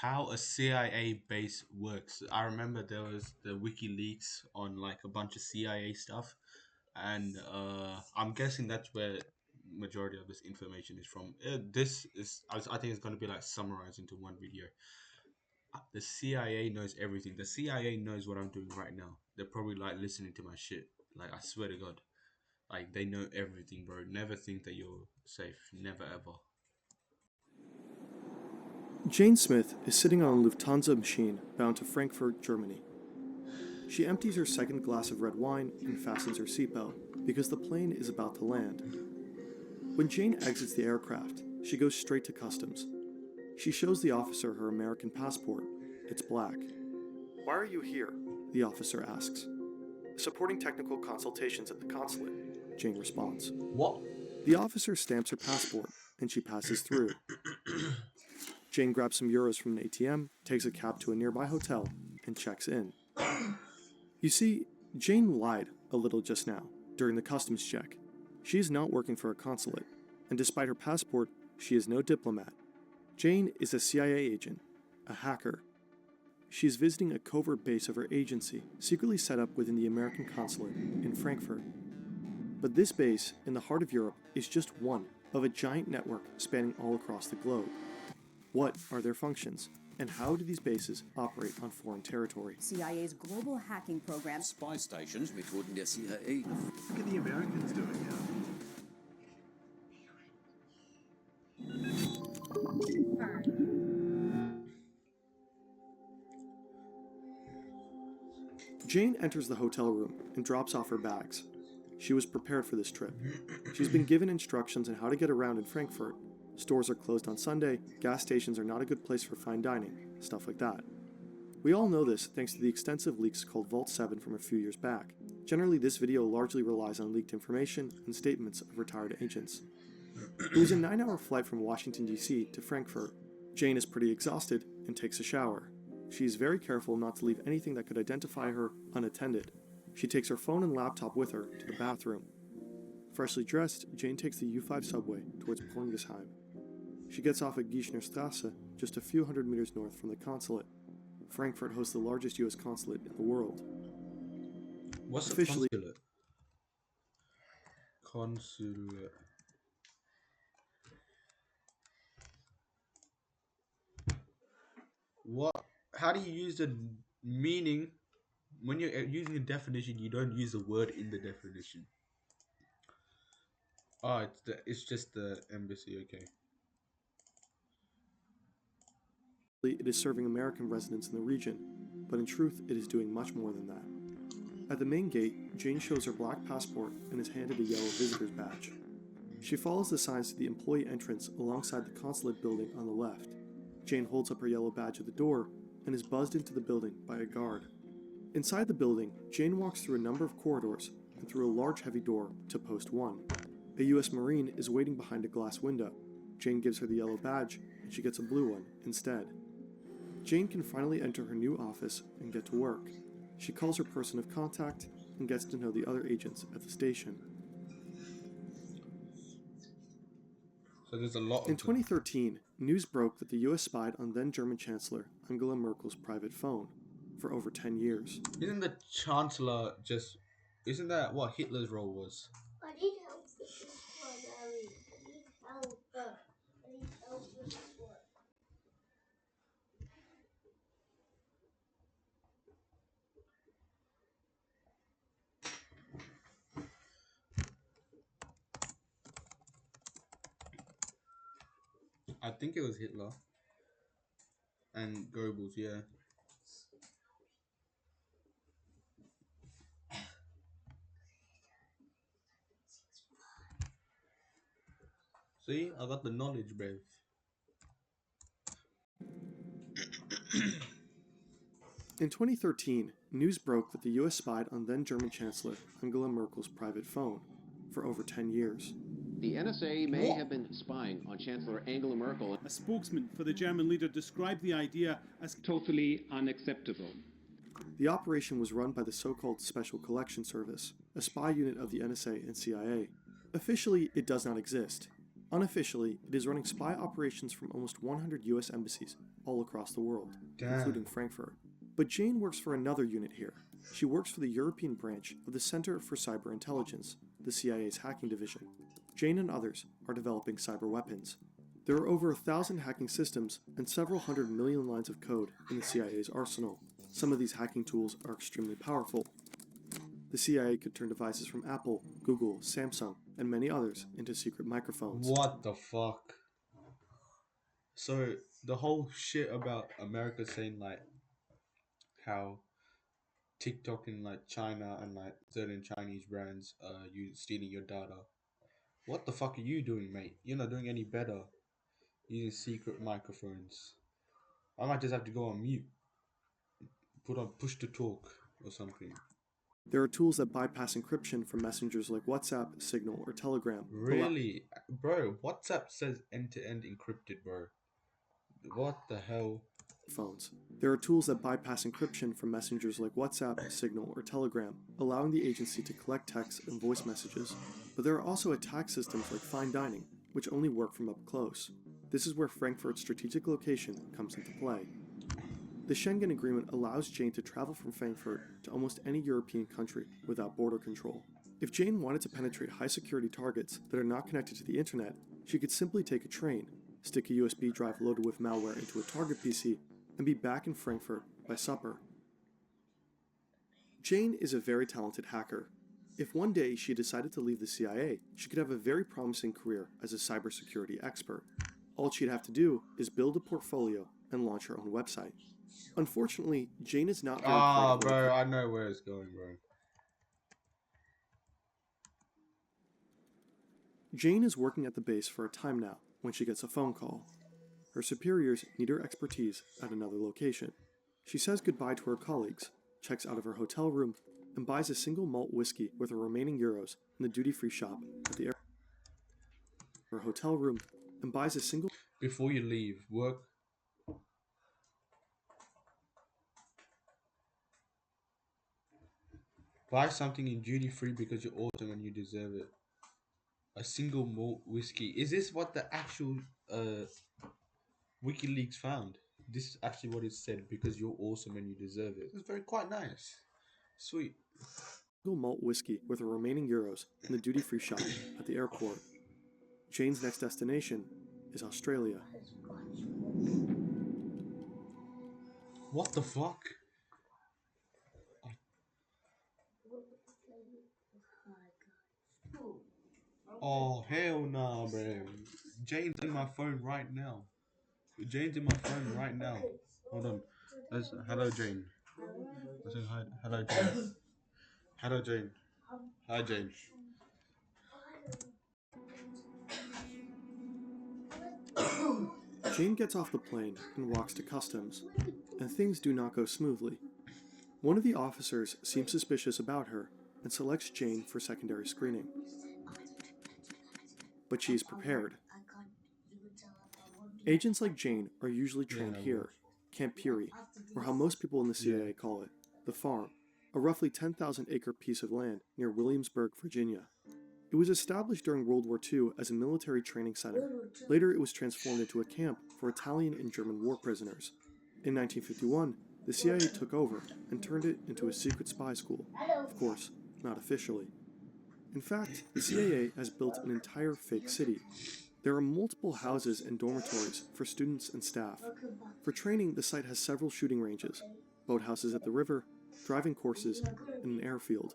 how a CIA base works. I remember there was the WikiLeaks on like a bunch of CIA stuff, and I'm guessing that's where majority of this information is from. This is, I think, it's going to be like summarized into one video. The CIA knows everything. The CIA knows what I'm doing right now. They're probably like listening to my shit. Like I swear to God, like they know everything, bro. Never think that you're safe. Never ever. Jane Smith is sitting on a Lufthansa machine bound to Frankfurt, Germany. She empties her second glass of red wine and fastens her seatbelt because the plane is about to land. When Jane exits the aircraft, she goes straight to customs. She shows the officer her American passport. It's black. "Why are you here?" the officer asks. "Supporting technical consultations at the consulate," Jane responds. What? The officer stamps her passport, and she passes through. Jane grabs some euros from an ATM, takes a cab to a nearby hotel, and checks in. You see, Jane lied a little just now, during the customs check. She is not working for a consulate, and despite her passport, she is no diplomat. Jane is a CIA agent, a hacker. She is visiting a covert base of her agency, secretly set up within the American consulate in Frankfurt. But this base, in the heart of Europe, is just one of a giant network spanning all across the globe. What are their functions, and how do these bases operate on foreign territory? CIA's global hacking program. Spy stations, Methoden der CIA. Look at the Americans doing now. Jane enters the hotel room and drops off her bags. She was prepared for this trip. She's been given instructions on how to get around in Frankfurt. Stores are closed on Sunday, gas stations are not a good place for fine dining, stuff like that. We all know this thanks to the extensive leaks called Vault 7 from a few years back. Generally, this video largely relies on leaked information and statements of retired agents. It was a 9-hour flight from Washington, D.C. to Frankfurt. Jane is pretty exhausted and takes a shower. She is very careful not to leave anything that could identify her unattended. She takes her phone and laptop with her to the bathroom. Freshly dressed, Jane takes the U5 subway towards Porngesheim. She gets off at Gießnerstrasse, just a few hundred meters north from the consulate. Frankfurt hosts the largest U.S. consulate in the world. What's Officially, the consulate? What? How do you use the meaning when you're using a definition? You don't use the word in the definition. Oh, it's just the embassy. Okay. it is serving American residents in the region, but in truth, it is doing much more than that. At the main gate, Jane shows her black passport and is handed a yellow visitor's badge. She follows the signs to the employee entrance alongside the consulate building on the left. Jane holds up her yellow badge at the door and is buzzed into the building by a guard. Inside the building, Jane walks through a number of corridors and through a large heavy door to Post 1. A U.S. Marine is waiting behind a glass window. Jane gives her the yellow badge, and she gets a blue one instead. Jane can finally enter her new office and get to work. She calls her person of contact and gets to know the other agents at the station. So there's a lot of In 2013, news broke that the U.S. spied on then German Chancellor Angela Merkel's private phone for over 10 years. Isn't the Chancellor just... Isn't that what Hitler's role was? I need help with this one, Ellie. I need help. I need help with this one. I think it was Hitler. And Goebbels, yeah. See, I got the knowledge, bruv. In 2013, news broke that the U.S. spied on then German Chancellor Angela Merkel's private phone for over 10 years. The NSA may have been spying on Chancellor Angela Merkel. A spokesman for the German leader described the idea as Totally unacceptable. The operation was run by the so-called Special Collection Service, a spy unit of the NSA and CIA. Officially, it does not exist. Unofficially, it is running spy operations from almost 100 U.S. embassies all across the world, Damn. including Frankfurt. But Jane works for another unit here. She works for the European branch of the Center for Cyber Intelligence, the CIA's hacking division. Jane and others are developing cyber weapons. There are over 1,000 hacking systems and several hundred million lines of code in the CIA's arsenal. Some of these hacking tools are extremely powerful. The CIA could turn devices from Apple, Google, Samsung, and many others into secret microphones. What the fuck? So the whole shit about America saying like how TikTok in like China and like certain Chinese brands you stealing your data. What the fuck are you doing, mate? You're not doing any better using secret microphones. I might just have to go on mute. Put on push to talk or something. There are tools that bypass encryption from messengers like WhatsApp, Signal, or Telegram. Really? Bro, WhatsApp says end-to-end encrypted, bro. What the hell? Phones. There are tools that bypass encryption from messengers like WhatsApp, Signal, or Telegram, allowing the agency to collect text and voice messages. But there are also attack systems like Fine Dining, which only work from up close. This is where Frankfurt's strategic location comes into play. The Schengen Agreement allows Jane to travel from Frankfurt to almost any European country without border control. If Jane wanted to penetrate high-security targets that are not connected to the internet, she could simply take a train, stick a USB drive loaded with malware into a target PC, and be back in Frankfurt by supper. Jane is a very talented hacker. If one day she decided to leave the CIA, she could have a very promising career as a cybersecurity expert. All she'd have to do is build a portfolio and launch her own website. Unfortunately, Jane is not very creative. Bro, I know where it's going, bro. Jane is working at the base for a time now when she gets a phone call. Her superiors need her expertise at another location. She says goodbye to her colleagues, checks out of her hotel room, and buys a single malt whiskey with her remaining euros in the duty-free shop at the airport. Her hotel room and buys a single... Before you leave, work. Buy something in duty-free because you're awesome and you deserve it. A single malt whiskey. Is this what the actual WikiLeaks found? This is actually what it said, because you're awesome and you deserve it. It's very quite nice. Sweet. Single malt whiskey with her remaining euros in the duty-free shop at the airport. Jane's next destination is Australia. What the fuck? Oh, hell nah, bro. Jane's in my phone right now. Jane's in my phone right now. Hold on. Hello, Jane. Hi. Hello, Jane. Hello, Jane. Hi, Jane. Jane gets off the plane and walks to customs, and things do not go smoothly. One of the officers seems suspicious about her and selects Jane for secondary screening. But she is prepared. Agents like Jane are usually trained here, Camp Peary, or how most people in the CIA call it, the Farm, a roughly 10,000-acre piece of land near Williamsburg, Virginia. It was established during World War II as a military training center. Later, it was transformed into a camp for Italian and German war prisoners. In 1951, the CIA took over and turned it into a secret spy school. Of course, not officially. In fact, the CIA has built an entire fake city. There are multiple houses and dormitories for students and staff. For training, the site has several shooting ranges, boathouses at the river, driving courses, and an airfield.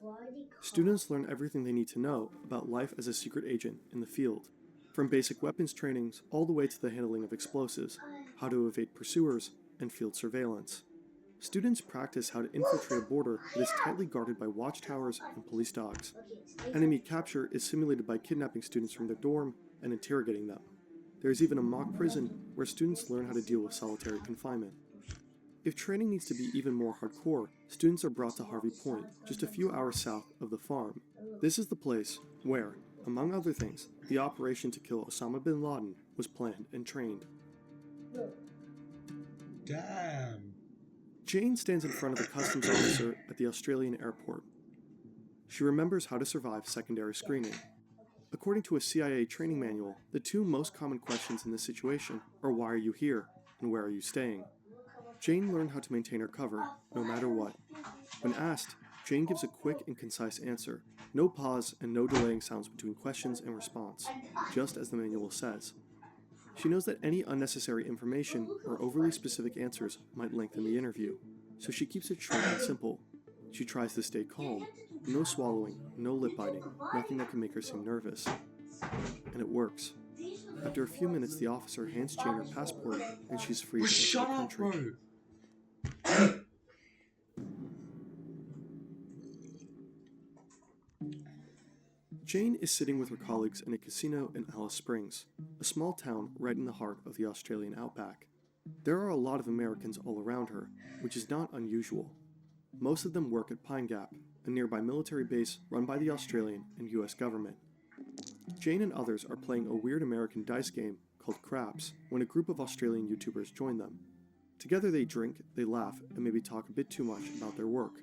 Students learn everything they need to know about life as a secret agent in the field, from basic weapons trainings all the way to the handling of explosives, how to evade pursuers, and field surveillance. Students practice how to infiltrate a border that is tightly guarded by watchtowers and police dogs. Enemy capture is simulated by kidnapping students from their dorm and interrogating them. There is even a mock prison where students learn how to deal with solitary confinement. If training needs to be even more hardcore, students are brought to Harvey Point, just a few hours south of the Farm. This is the place where, among other things, the operation to kill Osama bin Laden was planned and trained. Damn. Jane stands in front of a customs officer at the Australian airport. She remembers how to survive secondary screening. According to a CIA training manual, the two most common questions in this situation are "Why are you here?" and where are you staying? Jane learned how to maintain her cover, no matter what. When asked, Jane gives a quick and concise answer. No pause and no delaying sounds between questions and response, just as the manual says. She knows that any unnecessary information or overly specific answers might lengthen the interview, so she keeps it short and simple. She tries to stay calm. No swallowing, no lip biting, nothing that can make her seem nervous. And it works. After a few minutes, the officer hands Jane her passport, and she's free to enter the country. Jane is sitting with her colleagues in a casino in Alice Springs, a small town right in the heart of the Australian outback. There are a lot of Americans all around her, which is not unusual. Most of them work at Pine Gap, a nearby military base run by the Australian and US government. Jane and others are playing a weird American dice game called Craps when a group of Australian YouTubers join them. Together they drink, they laugh, and maybe talk a bit too much about their work.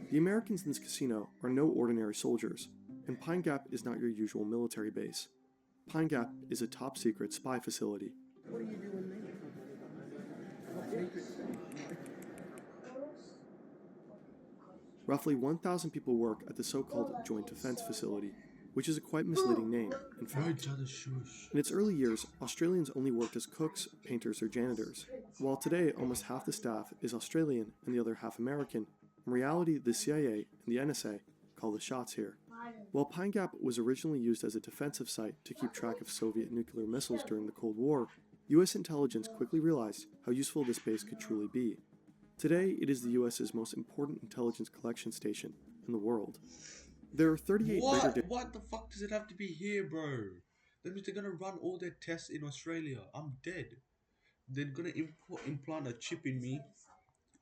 The Americans in this casino are no ordinary soldiers, and Pine Gap is not your usual military base. Pine Gap is a top-secret spy facility. What are you doing there? Roughly 1,000 people work at the so-called Joint Defense Facility, which is a quite misleading name, in fact. In its early years, Australians only worked as cooks, painters, or janitors, while today almost half the staff is Australian and the other half American. In reality, the CIA and the NSA call the shots here. While Pine Gap was originally used as a defensive site to keep track of Soviet nuclear missiles during the Cold War, US intelligence quickly realized how useful this base could truly be. Today, it is the US's most important intelligence collection station in the world. There are 38 What the fuck does it have to be here, bro? That means they're gonna run all their tests in Australia. I'm dead. They're gonna implant a chip in me,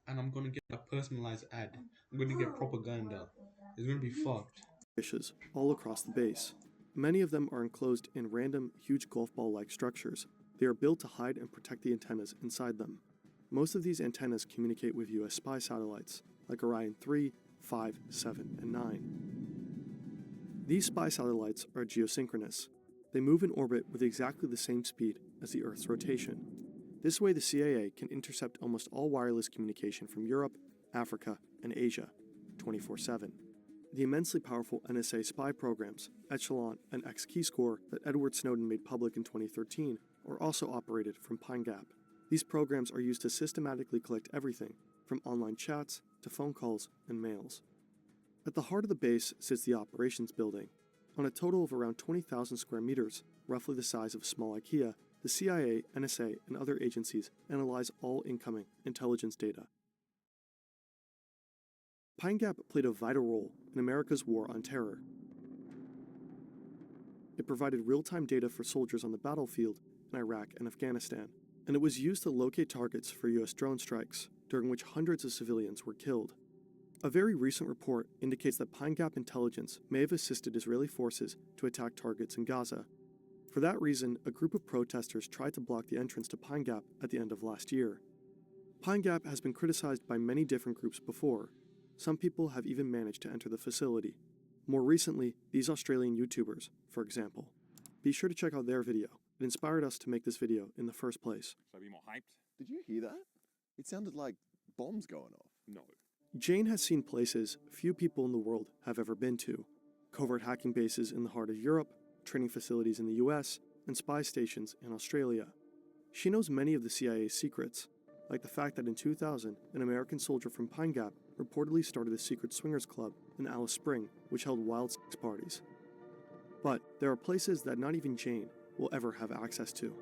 and I'm gonna get a personalized ad. I'm gonna get propaganda. It's gonna be fucked. Dishes all across the base. Many of them are enclosed in random, huge golf ball-like structures. They are built to hide and protect the antennas inside them. Most of these antennas communicate with US spy satellites, like Orion 3, 5, 7, and 9. These spy satellites are geosynchronous. They move in orbit with exactly the same speed as the Earth's rotation. This way the CIA can intercept almost all wireless communication from Europe, Africa, and Asia, 24/7. The immensely powerful NSA spy programs, Echelon and X-Keyscore, that Edward Snowden made public in 2013, are also operated from Pine Gap. These programs are used to systematically collect everything, from online chats to phone calls and mails. At the heart of the base sits the operations building. On a total of around 20,000 square meters, roughly the size of a small IKEA, the CIA, NSA, and other agencies analyze all incoming intelligence data. Pine Gap played a vital role in America's war on terror. It provided real-time data for soldiers on the battlefield in Iraq and Afghanistan, and it was used to locate targets for US drone strikes, during which hundreds of civilians were killed. A very recent report indicates that Pine Gap intelligence may have assisted Israeli forces to attack targets in Gaza. For that reason, a group of protesters tried to block the entrance to Pine Gap at the end of last year. Pine Gap has been criticized by many different groups before. Some people have even managed to enter the facility. More recently, these Australian YouTubers, for example. Be sure to check out their video. It inspired us to make this video in the first place. So be more hyped. Did you hear that? It sounded like bombs going off. No. Jane has seen places few people in the world have ever been to. Covert hacking bases in the heart of Europe, training facilities in the US, and spy stations in Australia. She knows many of the CIA's secrets, like the fact that in 2000, an American soldier from Pine Gap reportedly started a secret swingers club in Alice Springs, which held wild sex parties. But there are places that not even Jane will ever have access to.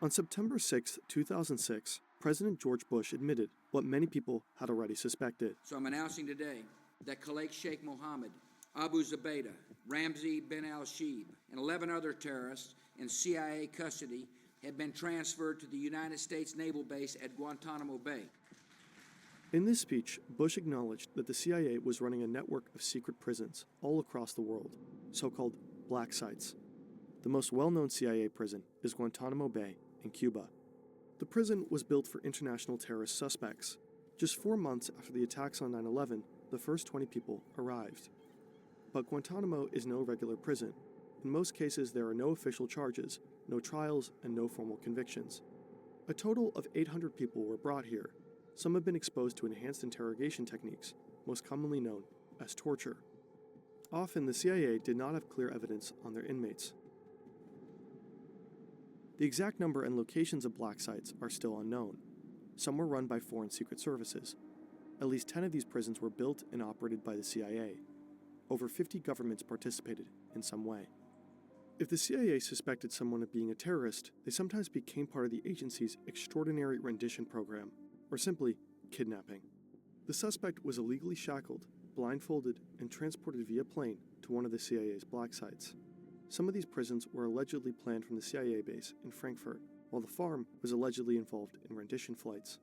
On September 6, 2006, President George Bush admitted what many people had already suspected. So I'm announcing today that Khalid Sheikh Mohammed, Abu Zubaydah, Ramzi bin al-Shibh, and 11 other terrorists in CIA custody have been transferred to the United States Naval Base at Guantanamo Bay. In this speech, Bush acknowledged that the CIA was running a network of secret prisons all across the world, so-called black sites. The most well-known CIA prison is Guantanamo Bay in Cuba. The prison was built for international terrorist suspects. Just 4 months after the attacks on 9/11, the first 20 people arrived. But Guantanamo is no regular prison. In most cases, there are no official charges, no trials, and no formal convictions. A total of 800 people were brought here. Some have been exposed to enhanced interrogation techniques, most commonly known as torture. Often, the CIA did not have clear evidence on their inmates. The exact number and locations of black sites are still unknown. Some were run by foreign secret services. At least 10 of these prisons were built and operated by the CIA. Over 50 governments participated in some way. If the CIA suspected someone of being a terrorist, they sometimes became part of the agency's extraordinary rendition program, or simply kidnapping. The suspect was illegally shackled, blindfolded, and transported via plane to one of the CIA's black sites. Some of these prisons were allegedly planned from the CIA base in Frankfurt, while the farm was allegedly involved in rendition flights.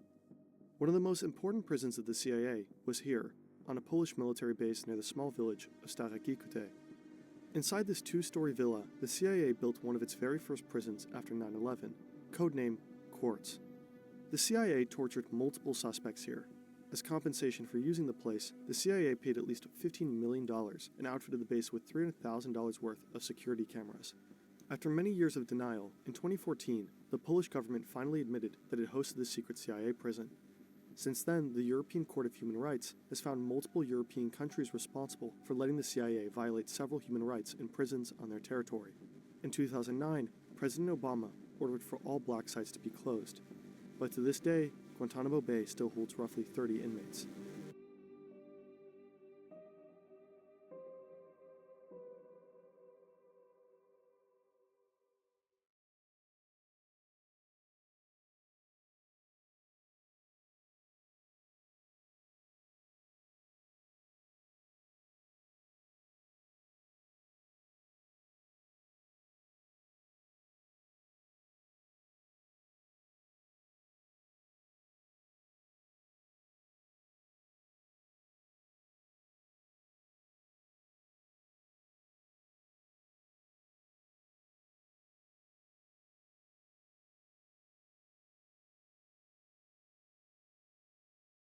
One of the most important prisons of the CIA was here, on a Polish military base near the small village of Stare Kikute. Inside this 2-story villa, the CIA built one of its very first prisons after 9/11, codenamed Quartz. The CIA tortured multiple suspects here. As compensation for using the place, the CIA paid at least $15 million and outfitted the base with $300,000 worth of security cameras. After many years of denial, in 2014, the Polish government finally admitted that it hosted the secret CIA prison. Since then, the European Court of Human Rights has found multiple European countries responsible for letting the CIA violate several human rights in prisons on their territory. In 2009, President Obama ordered for all black sites to be closed. But to this day, Guantanamo Bay still holds roughly 30 inmates.